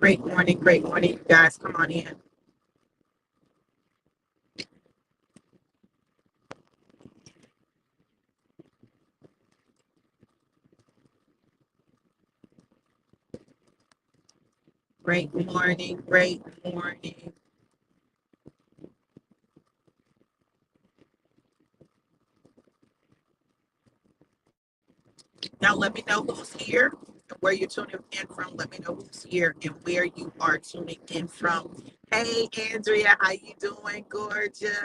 Great morning, you guys. Come on in. Great morning. Now let me know who's here and where you're tuning in from. Let me know who's here and where you are tuning in from. Hey, Andrea, how you doing? Gorgeous.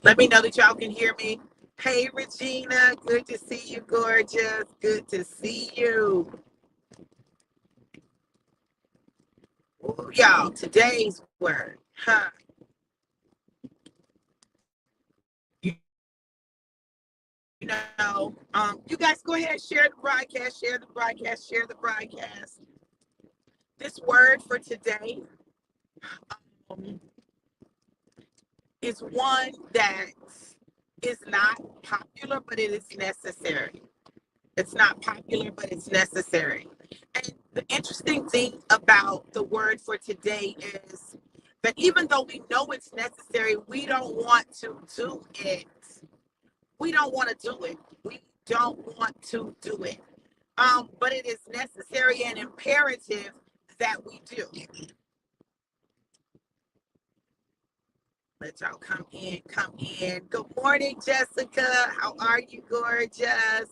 Let me know that y'all can hear me. Hey, Regina, good to see you, gorgeous. Good to see you. Ooh, y'all, today's word, huh? You, you guys go ahead, share the broadcast, share the broadcast, share the broadcast. This word for today um, is one that is not popular, but it is necessary. It's not popular, but it's necessary. And the interesting thing about the word for today is that even though we know it's necessary, we don't want to do it. We don't want to do it. We don't want to do it. But it is necessary and imperative that we do. Let y'all come in, come in. Good morning, Jessica. How are you, gorgeous?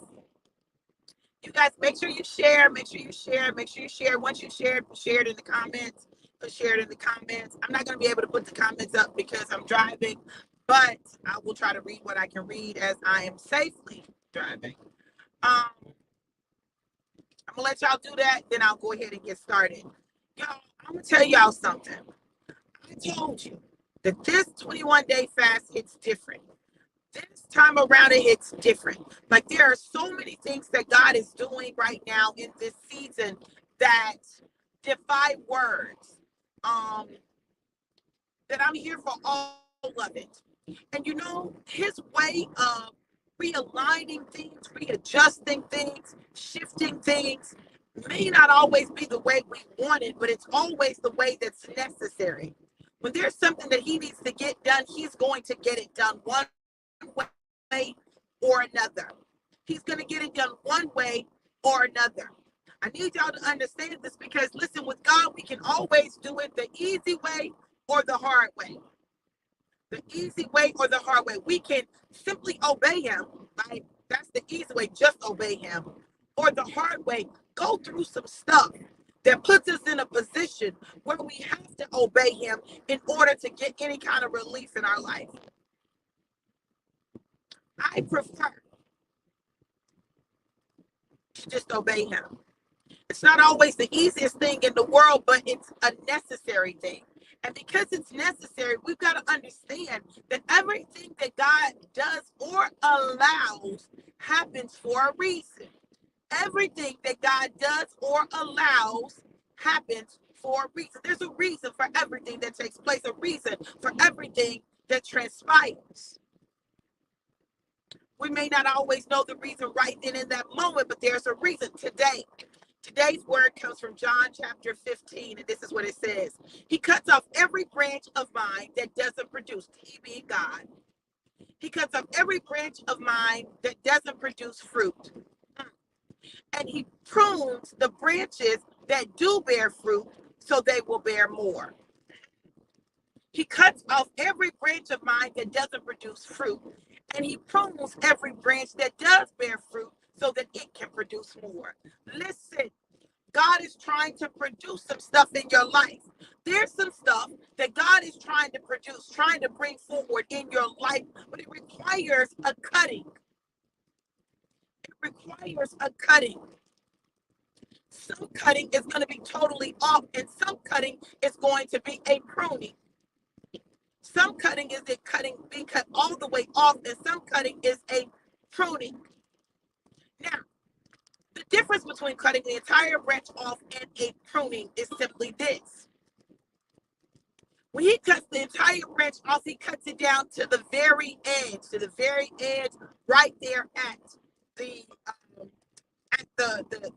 You guys, make sure you share. Make sure you share. Make sure you share. Once you share it in the comments. Share it in the comments. I'm not going to be able to put the comments up because I'm driving, but I will try to read what I can read as I am safely driving. I'm going to let y'all do that. Then I'll go ahead and get started. Y'all, I'm going to tell y'all something. I told you that this 21-day fast hits different. This time around, it hits different. Like there are so many things that God is doing right now in this season that defy words. That I'm here for all of it. And his way of realigning things, readjusting things, shifting things may not always be the way we want it, but it's always the way that's necessary. When there's something that he needs to get done, he's going to get it done one way or another. He's going to get it done one way or another. I need y'all to understand this because, listen, with God, we can always do it the easy way or the hard way. The easy way or the hard way. We can simply obey him, right? That's the easy way, just obey him. Or the hard way, go through some stuff that puts us in a position where we have to obey him in order to get any kind of relief in our life. I prefer to just obey him. It's not always the easiest thing in the world, but it's a necessary thing. And because it's necessary, we've got to understand that everything that God does or allows happens for a reason. Everything that God does or allows happens for a reason. There's a reason for everything that takes place, a reason for everything that transpires. We may not always know the reason right then in that moment, but there's a reason today. Today's word comes from John chapter 15, and this is what it says. He cuts off every branch of mine that doesn't produce, he being God. He cuts off every branch of mine that doesn't produce fruit. And he prunes the branches that do bear fruit so they will bear more. He cuts off every branch of mine that doesn't produce fruit, and he prunes every branch that does bear fruit so that it can produce more. Listen, God is trying to produce some stuff in your life. There's some stuff that God is trying to produce, trying to bring forward in your life, but it requires a cutting. It requires a cutting. Some cutting is going to be totally off, and some cutting is going to be a pruning. Some cutting is a cutting being cut all the way off, and some cutting is a pruning. Now, the difference between cutting the entire branch off and a pruning is simply this. When he cuts the entire branch off. He cuts it down to the very edge, right there at the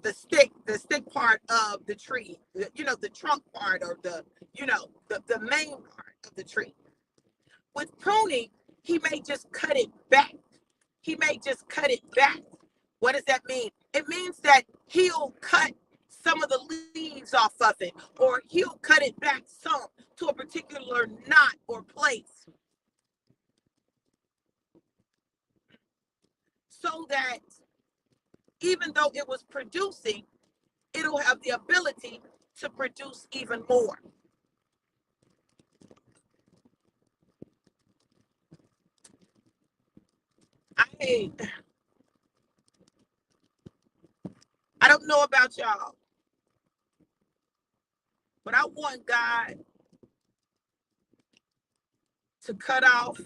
the stick part of the tree, the trunk part, or the main part of the tree. With pruning, he may just cut it back. He may just cut it back. What does that mean? It means that he'll cut some of the leaves off of it, or he'll cut it back some to a particular knot or place, so that even though it was producing, it'll have the ability to produce even more. I don't know about y'all, but I want God to cut off,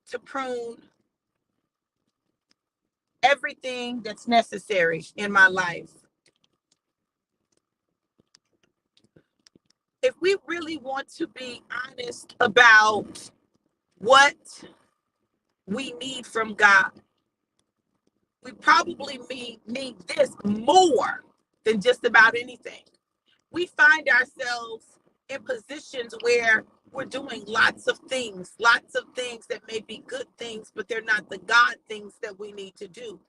to prune everything that's necessary in my life. If we really want to be honest about what we need from God, we probably need this more than just about anything. We find ourselves in positions where we're doing lots of things that may be good things, but they're not the God things that we need to do.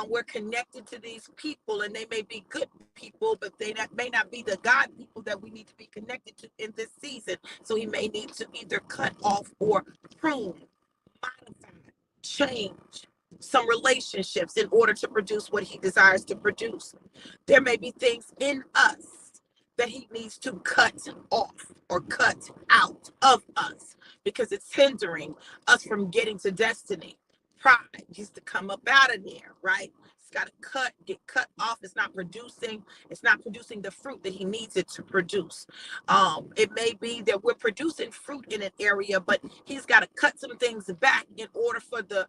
We're connected to these people, and they may be good people, but they may not be the God people that we need to be connected to in this season. So he may need to either cut off or prune, modify, change some relationships in order to produce what he desires to produce. There may be things in us that he needs to cut off or cut out of us because it's hindering us from getting to destiny. Pride needs to come up out of there, right? It's got to get cut off. It's not producing the fruit that he needs it to produce. It may be that we're producing fruit in an area, but he's got to cut some things back in order for the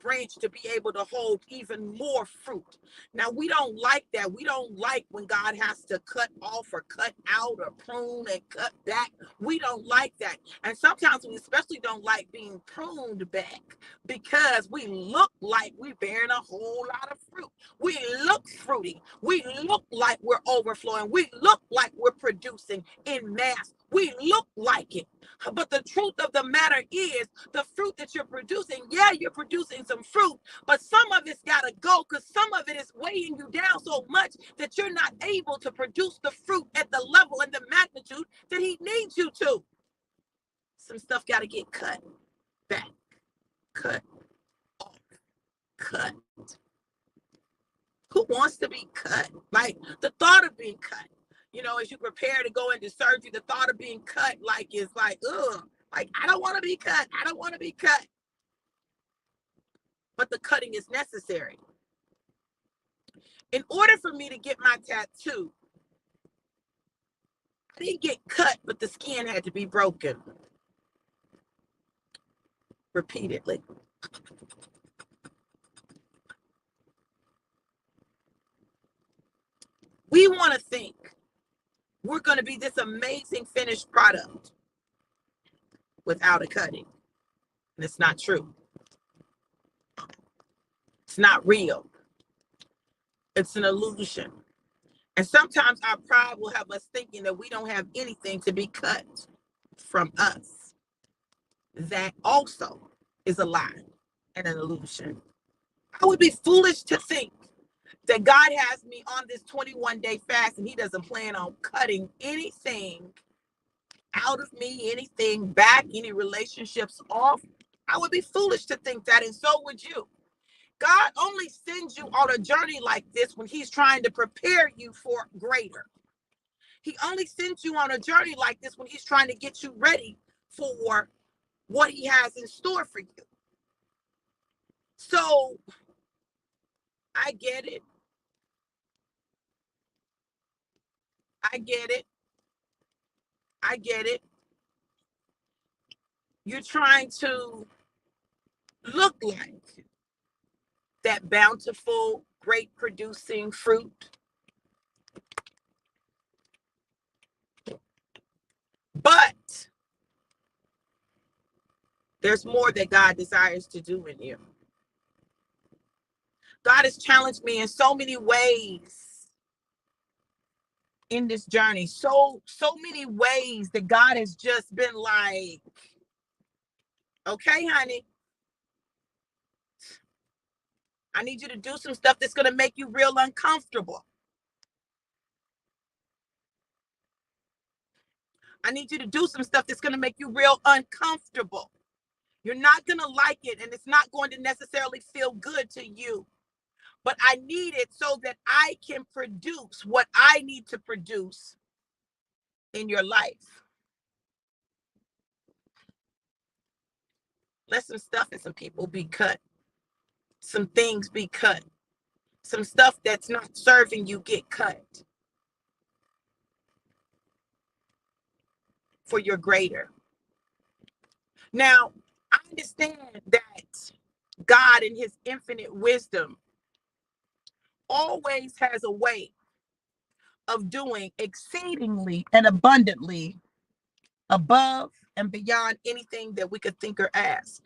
branch to be able to hold even more fruit. Now, we don't like that. We don't like when God has to cut off or cut out or prune and cut back. We don't like that. And sometimes we especially don't like being pruned back because we look like we're bearing a whole lot of fruit. We look fruity. We look like we're overflowing. We look like we're producing in mass. We look like it. But the truth of the matter is, the fruit that you're producing, yeah, you're producing some fruit, but some of it's got to go because some of it is weighing you down so much that you're not able to produce the fruit at the level and the magnitude that he needs you to. Some stuff got to get cut back, cut off, cut. Who wants to be cut? Like the thought of being cut, as you prepare to go into surgery, the thought of being cut, is like, ugh, like I don't want to be cut. I don't want to be cut. But the cutting is necessary. In order for me to get my tattoo, I didn't get cut, but the skin had to be broken repeatedly. We want to think we're going to be this amazing finished product without a cutting. And it's not true. It's not real. It's an illusion. And sometimes our pride will have us thinking that we don't have anything to be cut from us. That also is a lie and an illusion. I would be foolish to think that God has me on this 21-day fast and he doesn't plan on cutting anything out of me, anything back, any relationships off. I would be foolish to think that, and so would you. God only sends you on a journey like this when he's trying to prepare you for greater. He only sends you on a journey like this when he's trying to get you ready for what he has in store for you. So I get it. I get it. I get it. You're trying to look like that bountiful, great producing fruit. There's more that God desires to do in you. God has challenged me in so many ways in this journey. So many ways that God has just been like, okay, honey, I need you to do some stuff that's going to make you real uncomfortable. I need you to do some stuff that's going to make you real uncomfortable. You're not going to like it, and it's not going to necessarily feel good to you. But I need it so that I can produce what I need to produce in your life. Let some stuff and some people be cut. Some things be cut. Some stuff that's not serving you get cut for your greater. Now, I understand that God in his infinite wisdom always has a way of doing exceedingly and abundantly above and beyond anything that we could think or ask.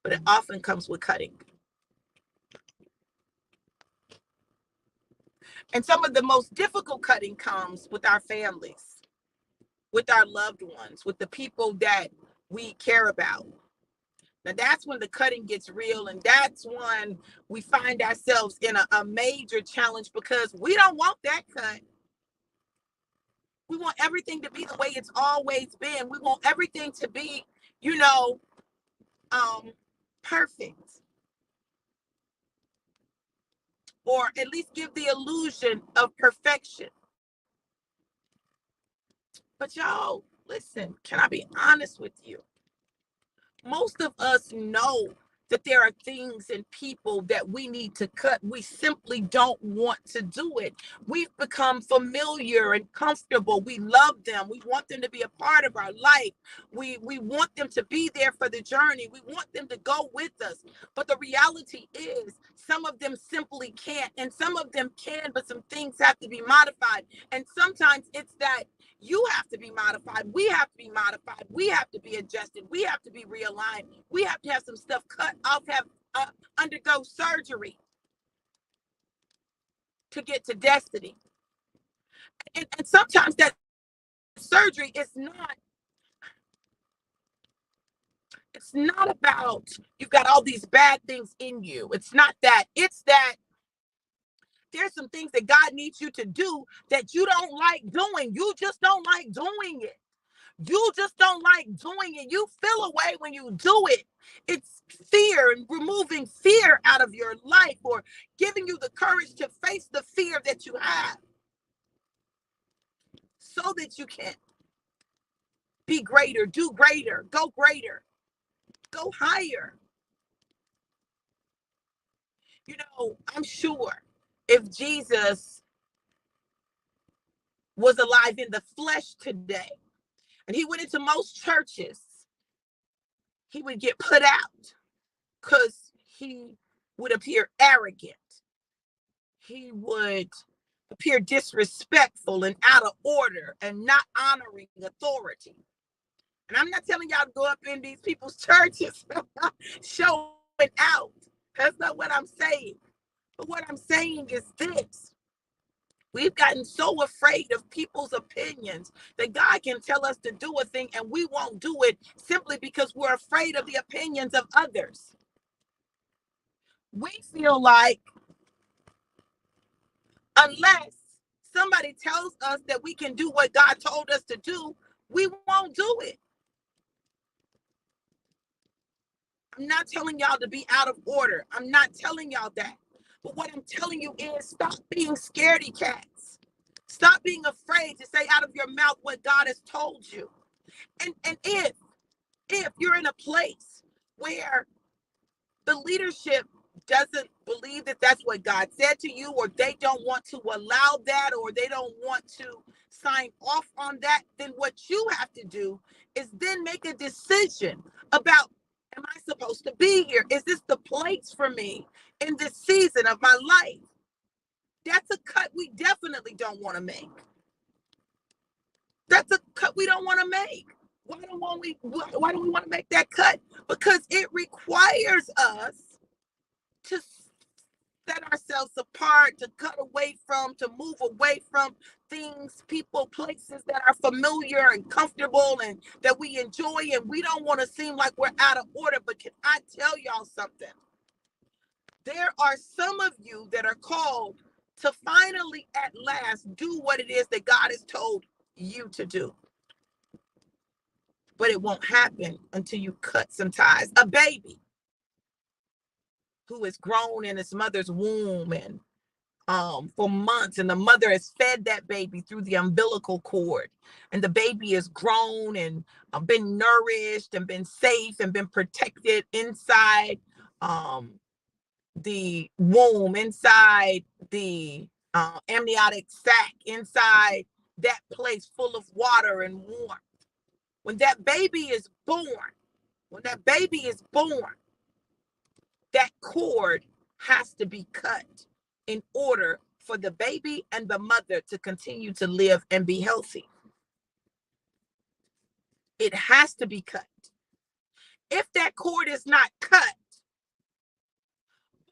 But it often comes with cutting. And some of the most difficult cutting comes with our families, with our loved ones, with the people that we care about. Now that's when the cutting gets real, and that's when we find ourselves in a major challenge, because we don't want that cut. We want everything to be the way it's always been. We want everything to be, perfect, or at least give the illusion of perfection. But y'all, listen, can I be honest with you? Most of us know that there are things and people that we need to cut. We simply don't want to do it. We've become familiar and comfortable. We love them. We want them to be a part of our life. We want them to be there for the journey. We want them to go with us. But the reality is, some of them simply can't, and some of them can, but some things have to be modified. And sometimes it's that you have to be modified. We have to be modified. We have to be adjusted. We have to be realigned. We have to have some stuff cut off, have undergo surgery to get to destiny. And sometimes that surgery is it's not about you've got all these bad things in you. It's not that. It's that there's some things that God needs you to do that you don't like doing. You just don't like doing it. You just don't like doing it. You feel a way when you do it. It's fear, and removing fear out of your life, or giving you the courage to face the fear that you have, so that you can be greater, do greater, go higher. I'm sure if Jesus was alive in the flesh today and he went into most churches, he would get put out because he would appear arrogant. He would appear disrespectful and out of order and not honoring authority. And I'm not telling y'all to go up in these people's churches showing out. That's not what I'm saying. But what I'm saying is this. We've gotten so afraid of people's opinions that God can tell us to do a thing and we won't do it simply because we're afraid of the opinions of others. We feel like unless somebody tells us that we can do what God told us to do, we won't do it. I'm not telling y'all to be out of order. I'm not telling y'all that. But what I'm telling you is stop being scaredy cats. Stop being afraid to say out of your mouth what God has told you. And if you're in a place where the leadership doesn't believe that that's what God said to you, or they don't want to allow that, or they don't want to sign off on that, then what you have to do is then make a decision about, am I supposed to be here? Is this the place for me in this season of my life? That's a cut we definitely don't want to make. That's a cut we don't want to make. Why don't we want to make that cut? Because it requires us to set ourselves apart, to cut away from, to move away from things, people, places that are familiar and comfortable and that we enjoy, and we don't want to seem like we're out of order. But can I tell y'all something? There are some of you that are called to finally at last do what it is that God has told you to do. But it won't happen until you cut some ties. A baby who is grown in its mother's womb and for months, and the mother has fed that baby through the umbilical cord, and the baby is grown and been nourished and been safe and been protected inside the womb, inside the amniotic sac, inside that place full of water and warmth. When that baby is born, that cord has to be cut in order for the baby and the mother to continue to live and be healthy. It has to be cut. If that cord is not cut,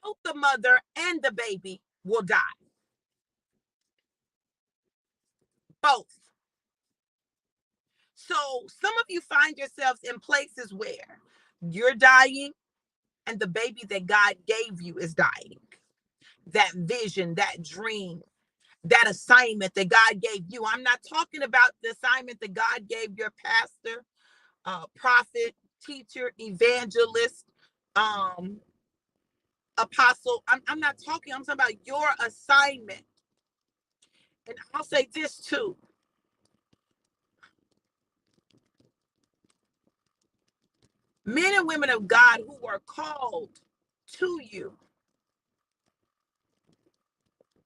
both the mother and the baby will die. Both. So some of you find yourselves in places where you're dying and the baby that God gave you is dying. That vision, that dream, that assignment that God gave you. I'm not talking about the assignment that God gave your pastor, prophet, teacher, evangelist, apostle. I'm not talking, I'm talking about your assignment. And I'll say this too. Men and women of God who are called to you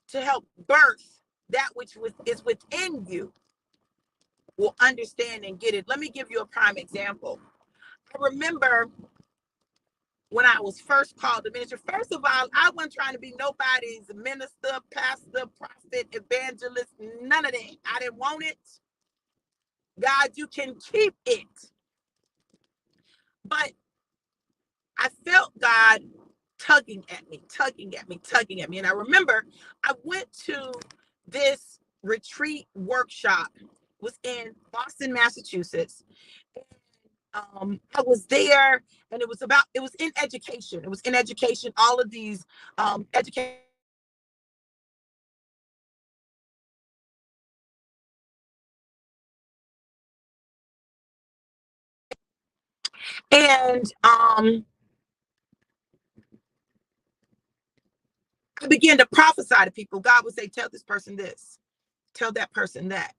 to help birth that which is within you will understand and get it. Let me give you a prime example. I remember when I was first called to ministry, first of all, I wasn't trying to be nobody's minister, pastor, prophet, evangelist, none of that. I didn't want it. God, you can keep it. But I felt God tugging at me. And I remember I went to this retreat workshop. It was in Boston, Massachusetts. I was there, and it was in education. It was in education. All of these education. And I began to prophesy to people. God would say, tell this person this, tell that person that,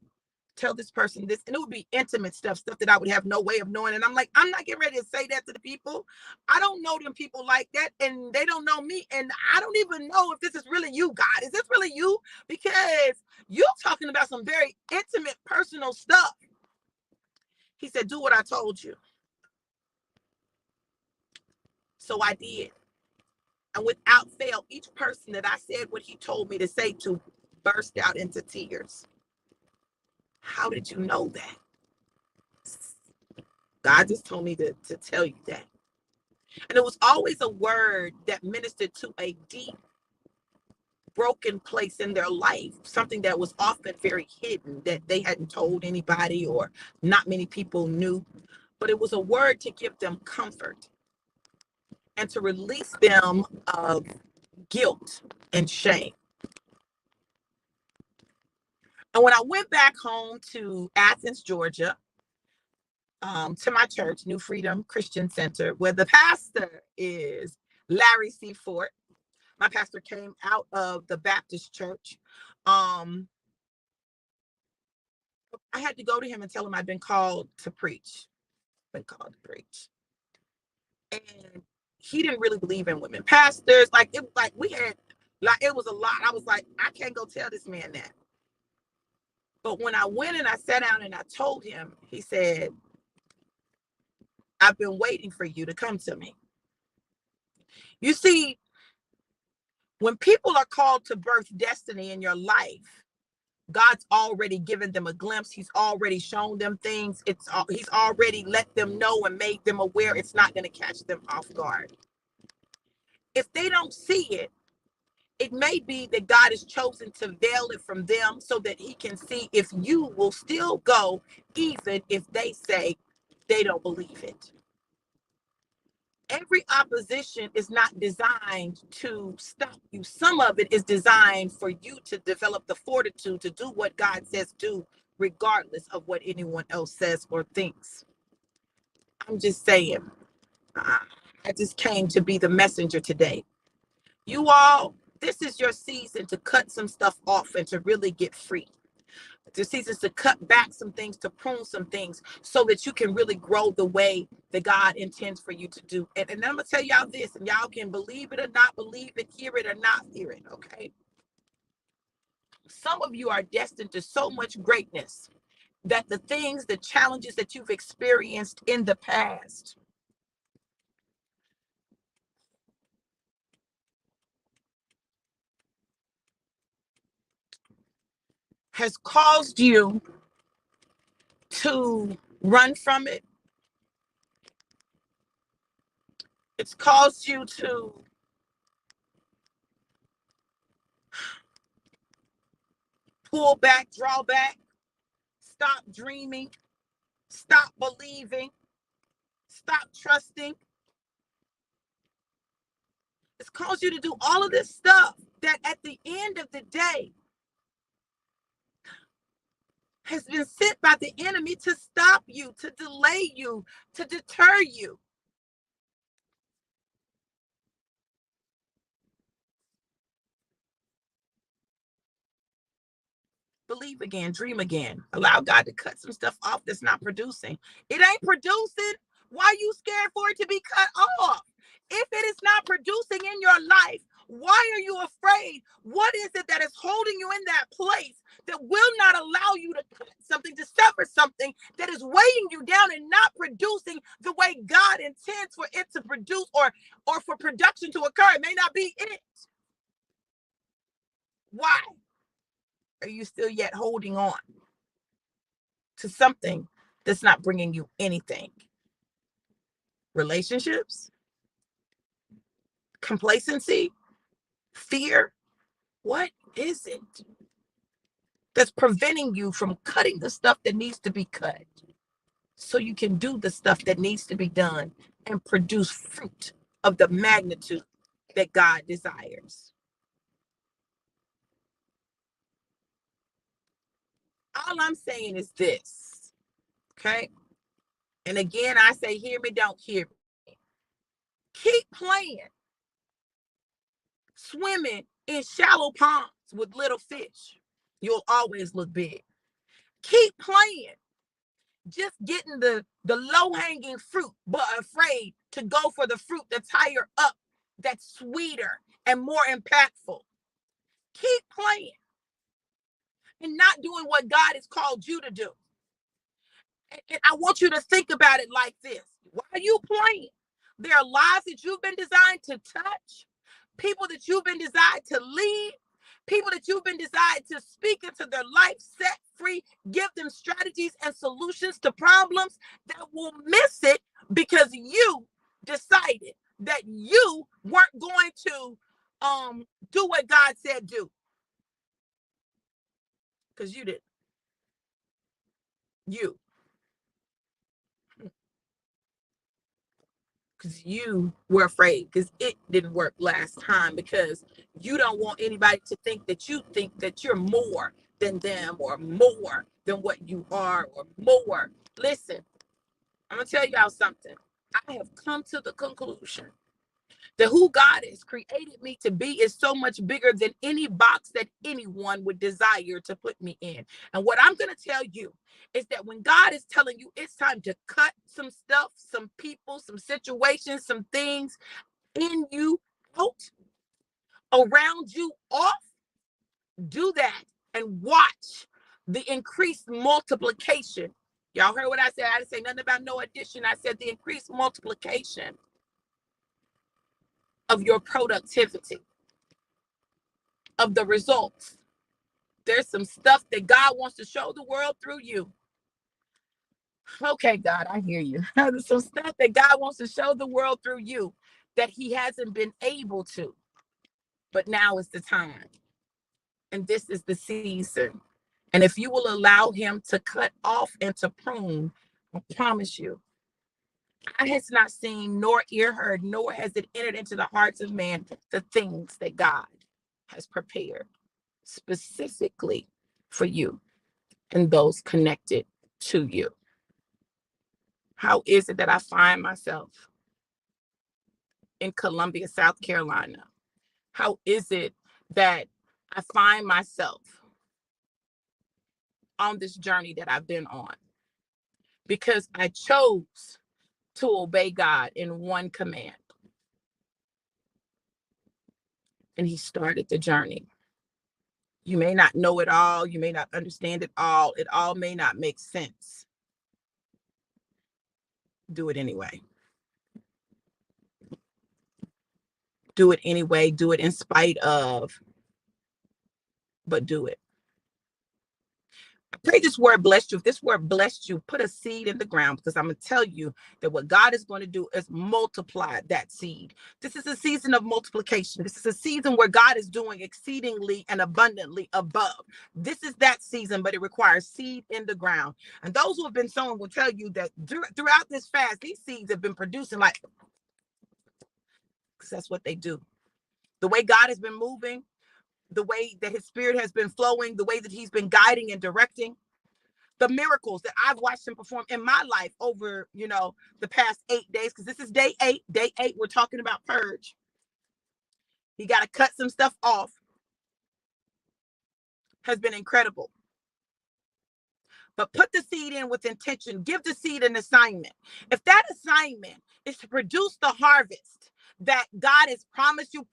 tell this person this. And it would be intimate stuff that I would have no way of knowing. And I'm like, I'm not getting ready to say that to the people. I don't know them people like that. And they don't know me. And I don't even know if this is really you, God. Is this really you? Because you're talking about some very intimate, personal stuff. He said, do what I told you. So I did. And without fail, each person that I said what he told me to say to burst out into tears. How did you know that? God just told me to tell you that. And it was always a word that ministered to a deep, broken place in their life, something that was often very hidden, that they hadn't told anybody or not many people knew. But it was a word to give them comfort and to release them of guilt and shame. And when I went back home to Athens, Georgia, to my church, New Freedom Christian Center, where the pastor is Larry C. Fort. My pastor came out of the Baptist church. I had to go to him and tell him I'd been called to preach. And he didn't really believe in women pastors. It was a lot. I was like, I can't go tell this man that. But when I went and I sat down and I told him, he said, I've been waiting for you to come to me. You see, when people are called to birth destiny in your life, God's already given them a glimpse. He's already shown them things. He's already let them know and made them aware. It's not going to catch them off guard. If they don't see it, it may be that God has chosen to veil it from them so that he can see if you will still go, even if they say they don't believe it. Every opposition is not designed to stop you. Some of it is designed for you to develop the fortitude to do what God says do, regardless of what anyone else says or thinks. I'm just saying, I just came to be the messenger today. You all, this is your season to cut some stuff off and to really get free. The seasons to cut back some things, to prune some things, so that you can really grow the way that God intends for you to do. And I'm going to tell y'all this, and y'all can believe it or not believe it, hear it or not hear it, okay? Some of you are destined to so much greatness that the things, the challenges that you've experienced in the past has caused you to run from it. It's caused you to pull back, draw back, stop dreaming, stop believing, stop trusting. It's caused you to do all of this stuff that at the end of the day has been sent by the enemy to stop you, to delay you, to deter you. Believe again, dream again. Allow God to cut some stuff off that's not producing. It ain't producing. Why are you scared for it to be cut off? If it is not producing in your life, why are you afraid? What is it that is holding you in that place that will not allow you to cut something, to sever something that is weighing you down and not producing the way God intends for it to produce, or for production to occur? It may not be it. Why are you still yet holding on to something that's not bringing you anything? Relationships, complacency, fear. What is it that's preventing you from cutting the stuff that needs to be cut so you can do the stuff that needs to be done and produce fruit of the magnitude that God desires? All I'm saying is this, okay? And again, I say, hear me, don't hear me. Keep playing, swimming in shallow ponds with little fish. You'll always look big. Keep playing, just getting the low-hanging fruit, but afraid to go for the fruit that's higher up, that's sweeter and more impactful. Keep playing and not doing what God has called you to do. And I want you to think about it like this. Why are you playing? There are lives that you've been designed to touch, people that you've been designed to lead, people that you've been designed to speak into their life, set free, give them strategies and solutions to problems that will miss it because you decided that you weren't going to do what God said do. Because you didn't. You. Because you were afraid, because it didn't work last time, because you don't want anybody to think that you're more than them, or more than what you are, or more. Listen, I'm gonna tell y'all something. I have come to the conclusion that who God has created me to be is so much bigger than any box that anyone would desire to put me in. And what I'm going to tell you is that when God is telling you it's time to cut some stuff, some people, some situations, some things in you out, around you off, do that and watch the increased multiplication. Y'all heard what I said? I didn't say nothing about no addition. I said the increased multiplication of your productivity, of the results There's some stuff that God wants to show the world through you. Okay, God, I hear you. There's some stuff that God wants to show the world through you that he hasn't been able to. But now is the time. And this is the season. And if you will allow him to cut off and to prune, I promise you, eye has not seen, nor ear heard, nor has it entered into the hearts of man the things that God has prepared specifically for you and those connected to you. How is it that I find myself in Columbia, South Carolina? How is it that I find myself on this journey that I've been on? Because I chose to obey God in one command. And he started the journey. You may not know it all. You may not understand it all. It all may not make sense. Do it anyway. Do it anyway. Do it in spite of, but do it. I pray this word blessed you. If this word blessed you, put a seed in the ground, because I'm going to tell you that what God is going to do is multiply that seed. This is a season of multiplication. This is a season where God is doing exceedingly and abundantly above. This is that season, but it requires seed in the ground. And those who have been sowing will tell you that throughout this fast, these seeds have been producing like, because that's what they do. The way God has been moving, the way that his spirit has been flowing, the way that he's been guiding and directing, the miracles that I've watched him perform in my life over, the past 8 days, because this is day 8. Day 8, we're talking about purge. He got to cut some stuff off. Has been incredible. But put the seed in with intention. Give the seed an assignment. If that assignment is to produce the harvest that God has promised you,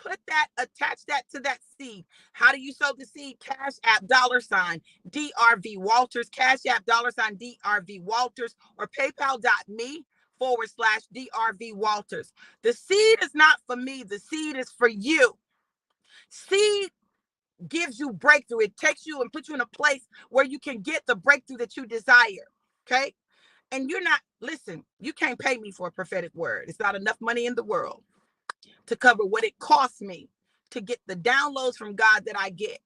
attach that to that seed. How do you sow the seed? Cash App $DRV Walters, Cash App $DRV Walters, or PayPal.me/DRV Walters. The seed is not for me. The seed is for you. Seed gives you breakthrough. It takes you and puts you in a place where you can get the breakthrough that you desire. Okay. And you can't pay me for a prophetic word. It's not enough money in the world to cover what it costs me to get the downloads from God that I get.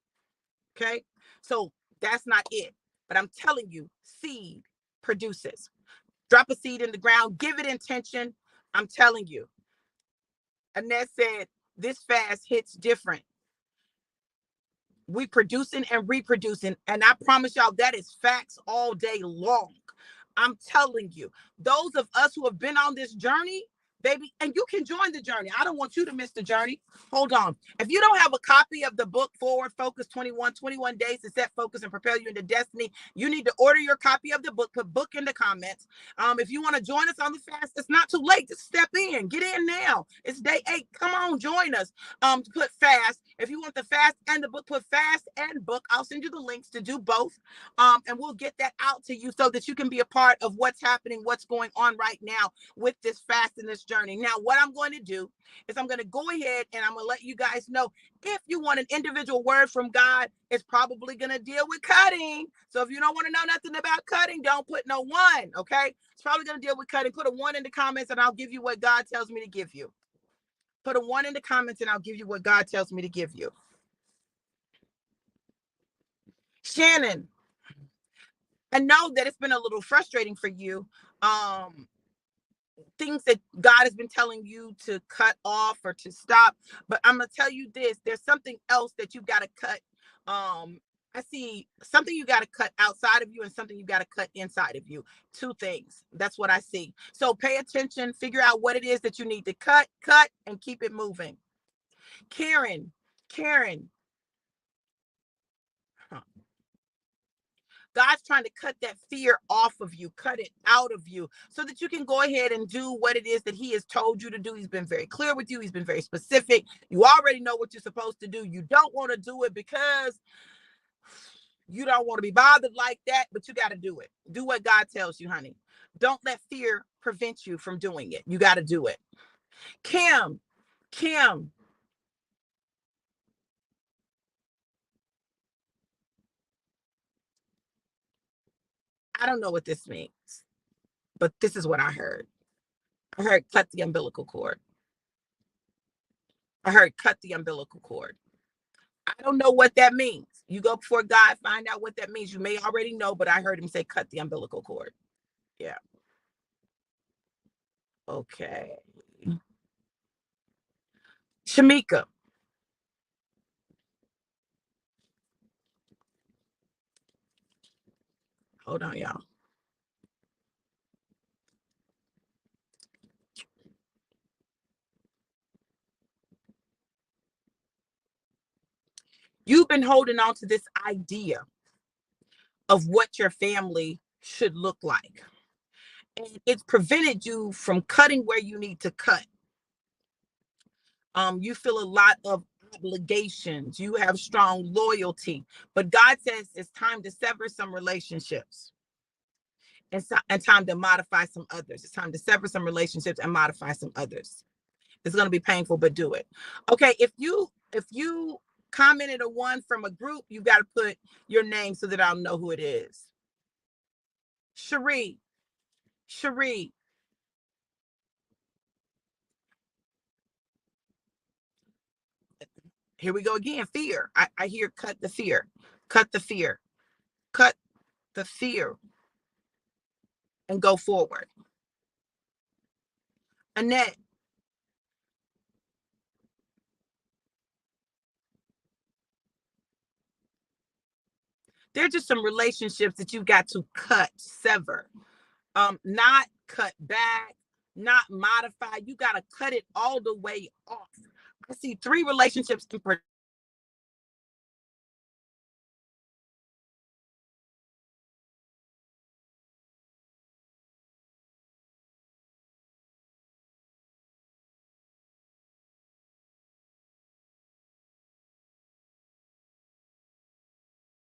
Okay. So that's not it. But I'm telling you, seed produces. Drop a seed in the ground, give it intention. I'm telling you. Annette said, this fast hits different. We producing and reproducing. And I promise y'all, that is facts all day long. I'm telling you, those of us who have been on this journey, baby, and you can join the journey. I don't want you to miss the journey. Hold on. If you don't have a copy of the book, Forward Focus 21 Days to Set Focus and Propel You into Destiny, you need to order your copy of the book. Put book in the comments. If you want to join us on the fast, it's not too late. Just step in. Get in now. It's day 8. Come on, join us. Put fast. If you want the fast and the book, put fast and book. I'll send you the links to do both. And we'll get that out to you so that you can be a part of what's happening, what's going on right now with this fast and this journey. Now, what I'm going to do is I'm going to go ahead and I'm going to let you guys know, if you want an individual word from God, it's probably going to deal with cutting. So if you don't want to know nothing about cutting, don't put no 1, okay? It's probably going to deal with cutting. Put a 1 in the comments and I'll give you what God tells me to give you. Put a 1 in the comments and I'll give you what God tells me to give you. Shannon, I know that it's been a little frustrating for you. Things that God has been telling you to cut off or to stop. But I'm going to tell you this, there's something else that you've got to cut. I see something you got to cut outside of you and something you got to cut inside of you. 2 things. That's what I see. So pay attention, figure out what it is that you need to cut, and keep it moving. Karen. God's trying to cut that fear off of you, cut it out of you so that you can go ahead and do what it is that he has told you to do. He's been very clear with you. He's been very specific. You already know what you're supposed to do. You don't want to do it because you don't want to be bothered like that, but you got to do it. Do what God tells you, honey. Don't let fear prevent you from doing it. You got to do it. Kim, I don't know what this means, but this is what I heard. I heard cut the umbilical cord. I heard cut the umbilical cord. I don't know what that means. You go before God, find out what that means. You may already know, but I heard him say cut the umbilical cord. Yeah. Okay. Shamika. Hold on, y'all. You've been holding on to this idea of what your family should look like. And it's prevented you from cutting where you need to cut. You feel a lot of obligations. You have strong loyalty. But God says it's time to sever some relationships. And time to modify some others. It's time to sever some relationships and modify some others. It's going to be painful, but do it. Okay, if you commented a one from a group, you got to put your name so that I'll know who it is. Cherie. Here we go again. Fear. I hear cut the fear. Cut the fear. Cut the fear and go forward. Annette. There's just some relationships that you got to cut, sever. Not cut back, not modify. You got to cut it all the way off. I see 3 relationships in